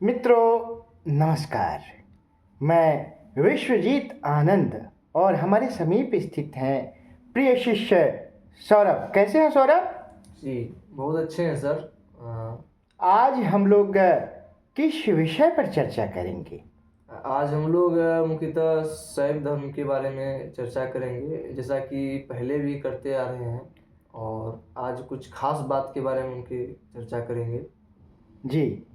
मित्रों नमस्कार। मैं विश्वजीत आनंद और हमारे समीप स्थित हैं प्रिय शिष्य सौरभ। कैसे हैं सौरभ? जी बहुत अच्छे हैं सर। आज हम लोग किस विषय पर चर्चा करेंगे? आज हम लोग मुख्यतः शैव धर्म के बारे में चर्चा करेंगे, जैसा कि पहले भी करते आ रहे हैं, और आज कुछ खास बात के बारे में उनकी चर्चा करेंगे। जी,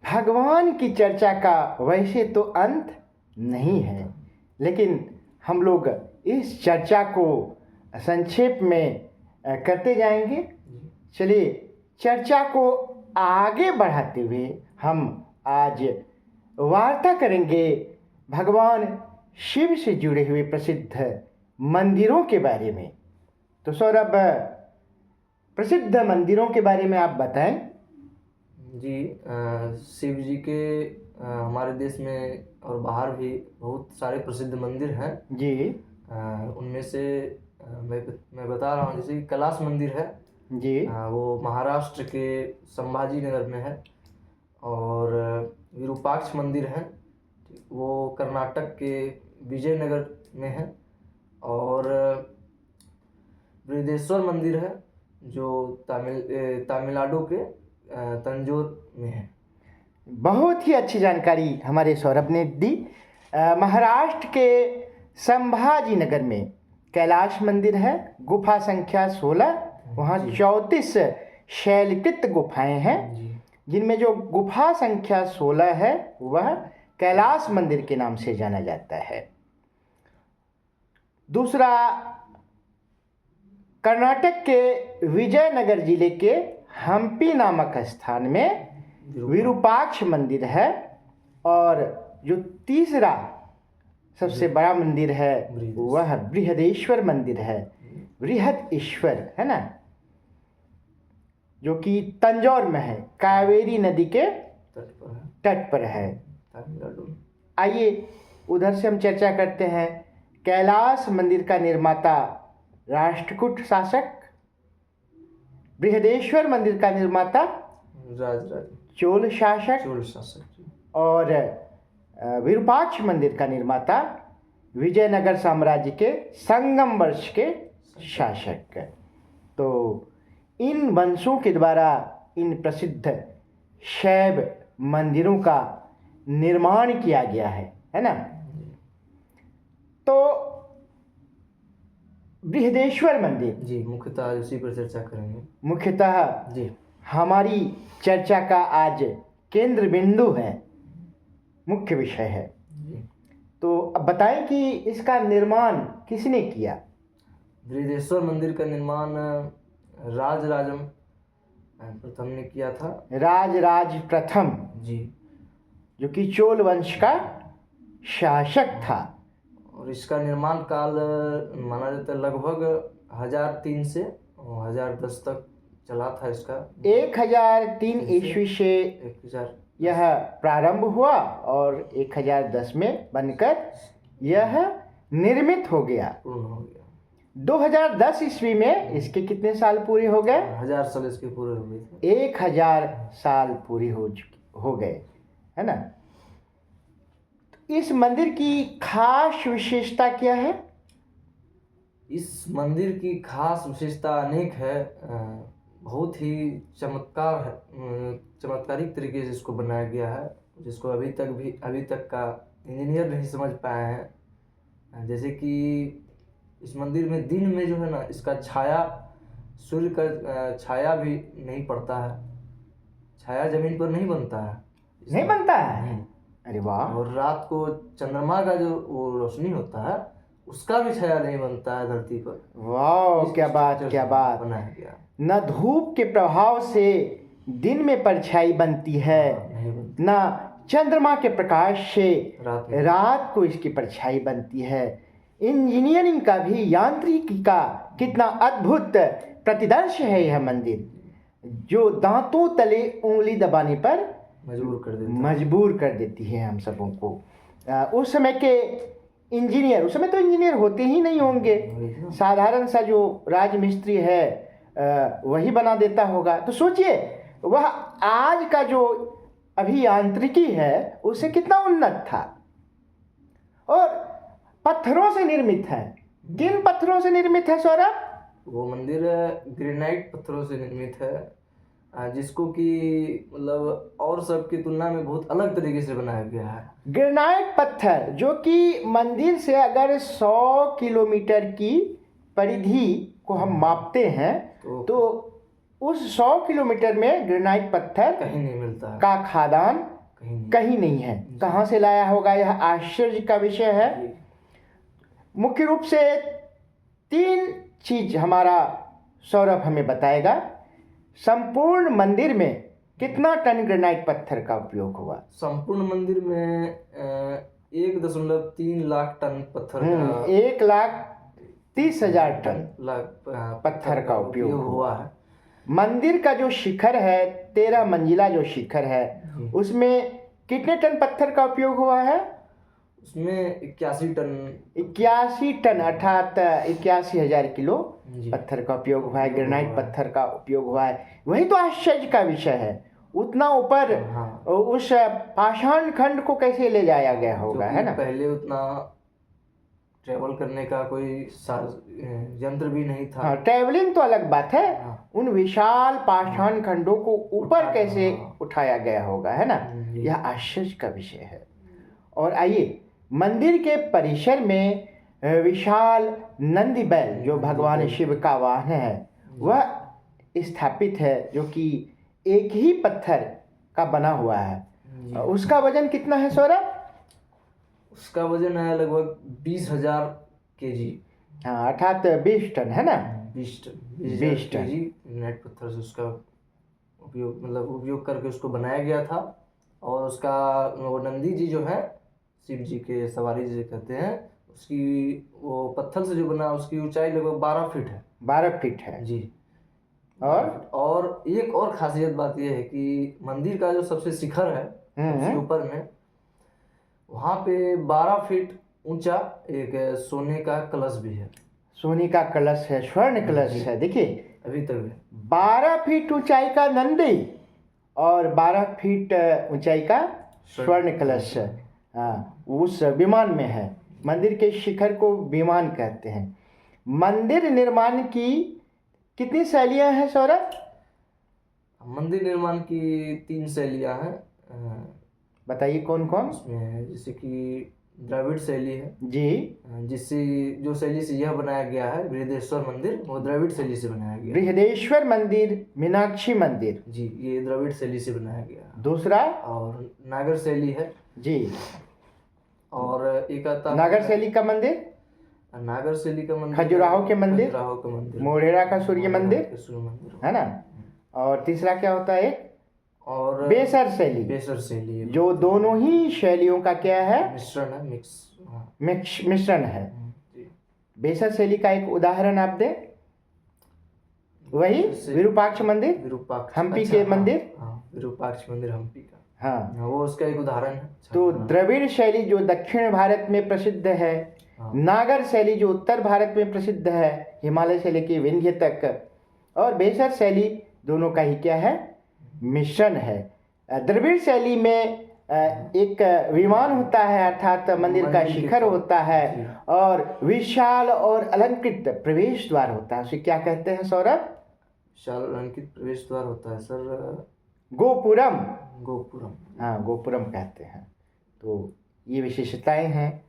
भगवान की चर्चा का वैसे तो अंत नहीं है, लेकिन हम लोग इस चर्चा को संक्षेप में करते जाएंगे। चलिए, चर्चा को आगे बढ़ाते हुए हम आज वार्ता करेंगे भगवान शिव से जुड़े हुए प्रसिद्ध मंदिरों के बारे में। तो सौरभ, प्रसिद्ध मंदिरों के बारे में आप बताएं। जी, शिव जी के हमारे देश में और बाहर भी बहुत सारे प्रसिद्ध मंदिर हैं। जी, उनमें से मैं बता रहा हूँ, जैसे कैलाश मंदिर है जी, वो महाराष्ट्र के संभाजी नगर में है, और विरूपाक्ष मंदिर है वो कर्नाटक के विजयनगर में है, और बृहदेश्वर मंदिर है जो तमिलनाडु के तंजौर में है। बहुत ही अच्छी जानकारी हमारे सौरभ ने दी। महाराष्ट्र के संभाजी नगर में कैलाश मंदिर है, गुफा संख्या 16। वहाँ 34 शैलकृत गुफाएं हैं, जिनमें जो गुफा संख्या 16 है वह कैलाश मंदिर के नाम से जाना जाता है। दूसरा, कर्नाटक के विजयनगर जिले के हम्पी नामक स्थान में विरूपाक्ष मंदिर है, और जो तीसरा सबसे बड़ा मंदिर है वह बृहदेश्वर मंदिर है। बृहदेश्वर है ना, जो कि तंजौर में है, कावेरी नदी के तट पर है। आइए उधर से हम चर्चा करते हैं। कैलाश मंदिर का निर्माता राष्ट्रकूट शासक, बृहदेश्वर मंदिर का निर्माता चोल शासक, और विरूपाक्ष मंदिर का निर्माता विजयनगर साम्राज्य के संगम वंश के शासक। तो इन वंशों के द्वारा इन प्रसिद्ध शैव मंदिरों का निर्माण किया गया है ना। तो बृहदेश्वर मंदिर, जी मुख्यतः उसी पर चर्चा करेंगे। मुख्यतः जी हमारी चर्चा का आज केंद्र बिंदु है, मुख्य विषय है। तो अब बताएं कि इसका निर्माण किसने किया? बृहदेश्वर मंदिर का निर्माण राजराजम प्रथम ने किया था। राजराज प्रथम जी, जो कि चोल वंश का शासक था, और इसका निर्माण काल माना जाता है लगभग 1003 से 1010 तक चला था। इसका 1003 ईस्वी से 1000 यह प्रारंभ हुआ और 1010 में बनकर यह निर्मित हो गया, पूर्ण हो गया। 2010 ईस्वी में इसके कितने साल पूरे हो गए? 1000 साल इसके पूरे हो गए। 1000 साल पूरे हो गए, है ना। इस मंदिर की खास विशेषता क्या है? इस मंदिर की खास विशेषता अनेक है। बहुत ही चमत्कारिक तरीके से इसको बनाया गया है, जिसको अभी तक का इंजीनियर नहीं समझ पाए हैं। जैसे कि इस मंदिर में दिन में जो है ना, इसका छाया, सूर्य का छाया भी नहीं पड़ता है, छाया जमीन पर नहीं बनता है। नहीं बनता है? अरे वाह। और रात को चंद्रमा का जो वो रोशनी होता है, उसका भी छाया नहीं बनता है धरती पर। वाह, क्या बात, क्या बात। बनाया गया। न धूप के प्रभाव से दिन में परछाई बनती है, न चंद्रमा के प्रकाश से रात को इसकी परछाई बनती है। इंजीनियरिंग का भी, यांत्रिकी का कितना अद्भुत प्रतिदर्श है यह मंदिर, जो दांतों तले उंगली दबाने पर मजबूर कर देती है हम सबों को। उस समय के इंजीनियर, उस समय तो इंजीनियर होते ही नहीं होंगे, साधारण सा जो राजमिस्त्री है वही बना देता होगा। तो सोचिए, वह आज का जो अभियांत्रिकी है उससे कितना उन्नत था, और पत्थरों से निर्मित है। किन पत्थरों से निर्मित है सौरभ? वो मंदिर ग्रेनाइट पत्थरों से निर्मित है, जिसको कि मतलब और सब की तुलना में बहुत अलग तरीके से बनाया गया है। ग्रेनाइट पत्थर जो कि मंदिर से अगर 100 किलोमीटर की परिधि को हम मापते हैं तो उस 100 किलोमीटर में ग्रेनाइट पत्थर कहीं नहीं मिलता है, का खादान कहीं नहीं है। कहाँ से लाया होगा, यह आश्चर्य का विषय है। मुख्य रूप से 3 चीज हमारा सौरभ हमें बताएगा। संपूर्ण मंदिर में कितना टन ग्रेनाइट पत्थर का उपयोग हुआ? संपूर्ण मंदिर में 1.3 लाख टन पत्थर का 1,30,000 टन पत्थर का उपयोग हुआ है। मंदिर का जो शिखर है, 13 मंजिला जो शिखर है, उसमें कितने टन पत्थर का उपयोग हुआ है? उसमें 81 टन 81 टन अर्थात 81,000 किलो पत्थर का उपयोग हुआ है, ग्रेनाइट पत्थर का उपयोग हुआ है। वही तो आश्चर्य का विषय है। उतना ऊपर उस पाषाण खंड को कैसे ले जाया गया होगा, है ना? पहले उतना ट्रेवल करने का कोई यंत्र भी नहीं था। हाँ, ट्रेवलिंग तो अलग बात है। उन विशाल पाषाण खंडों को ऊपर कैसे उठाया गया होगा, है ना? यह आश्चर्य का विषय है। और आइए, मंदिर के परिसर में विशाल नंदी बैल जो भगवान शिव का वाहन है वह स्थापित है, जो कि एक ही पत्थर का बना हुआ है। उसका वजन कितना है सौरभ? उसका वजन है लगभग 20,000 kg। हाँ, अर्थात 20 टन, है ना? 20 टन ग्रेनाइट पत्थर से उसका उपयोग करके उसको बनाया गया था। और उसका वो नंदी जी जो है, शिव जी के सवारी जिसे कहते हैं, उसकी वो पत्थर से जो बना उसकी ऊंचाई लगभग 12 फीट है। 12 फीट है जी। और एक और खासियत बात यह है कि मंदिर का जो सबसे शिखर है उसके ऊपर में, वहाँ पे 12 फीट ऊंचा एक सोने का कलश भी है। सोने का कलश है, स्वर्ण कलश है। देखिए, अभी तक 12 फीट ऊंचाई का नंदी और 12 फीट ऊंचाई का स्वर्ण कलश उस विमान में है। मंदिर के शिखर को विमान कहते हैं। मंदिर निर्माण की कितनी शैलियां हैं सौरभ? मंदिर निर्माण की 3 शैलियां हैं। बताइए कौन कौन? उसमें जैसे कि द्रविड़ शैली है जी, जिससे जो शैली से यह बनाया गया है बृहदेश्वर मंदिर, वो द्रविड़ शैली से बनाया गया। बृहदेश्वर मंदिर, मीनाक्षी मंदिर, जी, ये द्रविड़ शैली से बनाया गया। दूसरा और नागर शैली है जी। और एक आता नागर शैली का मंदिर, नागर शैली का मंदिर, खजुराहो के मंदिर, खजुराहो का मंदिर, मोढेरा का सूर्य मंदिर, है ना? और तीसरा क्या होता है? और बेसर शैली। बेसर शैली है, जो दोनों ही शैलियों का क्या है? मिश्रण है, मिश्रण है। बेसर शैली का एक उदाहरण आप दे। वही विरूपाक्ष मंदिर, हम्पी के मंदिर, विरूपाक्ष मंदिर हम्पी का, हाँ, वो उसका एक उदाहरण है। तो द्रविड़ शैली जो दक्षिण भारत में प्रसिद्ध है, नागर शैली जो उत्तर भारत में प्रसिद्ध है हिमालय से लेकर विंध्य तक, और बेसर शैली दोनों का ही क्या है? मिश्रण है। द्रविड़ शैली में एक विमान होता है, अर्थात मंदिर का शिखर होता है, और विशाल और अलंकृत प्रवेश द्वार होता है। उसे क्या कहते हैं सौरभ? विशाल अलंकृत प्रवेश द्वार होता है सर, गोपुरम। हाँ, गोपुरम कहते हैं। तो ये विशेषताएं हैं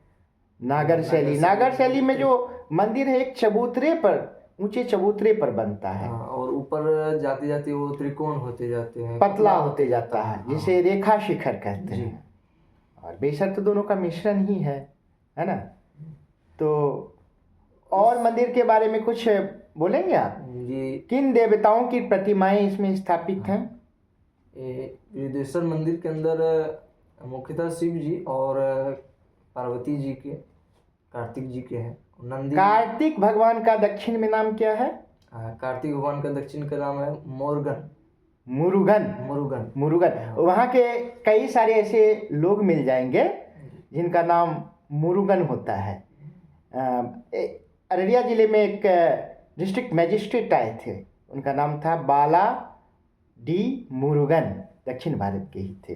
नागर शैली। नागर शैली में जो मंदिर है एक चबूतरे पर, ऊंचे चबूतरे पर बनता है, और ऊपर जाते जाते वो त्रिकोण होते जाते हैं, पतला होते जाता है, जिसे रेखा शिखर कहते हैं। और बेशक तो दोनों का मिश्रण ही है ना? तो और मंदिर के बारे में कुछ बोलेंगे आप? जी, किन देवताओं की प्रतिमाएं इसमें स्थापित हैं? बृहदेश्वर मंदिर के अंदर मुख्यतः शिव जी और पार्वती जी के, कार्तिक जी के हैं। नंदी, कार्तिक भगवान का दक्षिण में नाम क्या है? कार्तिक भगवान का दक्षिण का नाम है मुरुगन। वहाँ के कई सारे ऐसे लोग मिल जाएंगे जिनका नाम मुरुगन होता है। अररिया जिले में एक डिस्ट्रिक्ट मजिस्ट्रेट आए थे, उनका नाम था बाला डी मुरुगन, दक्षिण भारत के ही थे।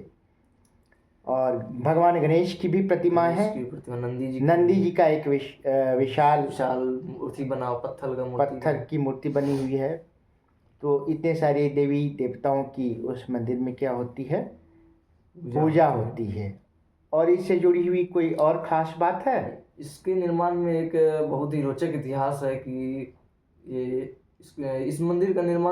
और भगवान गणेश की भी प्रतिमा है। इसकी प्रतिमा नंदी जी नंदी जी का एक विशाल विशाल मूर्ति बना, पत्थर का मूर्ति पत्थर की मूर्ति बनी हुई है। तो इतने सारे देवी देवताओं की उस मंदिर में क्या होती है, पूजा होती है। और इससे जुड़ी हुई कोई और खास बात है? इसके निर्माण में एक बहुत ही रोचक इतिहास है कि ये इस मंदिर का निर्माण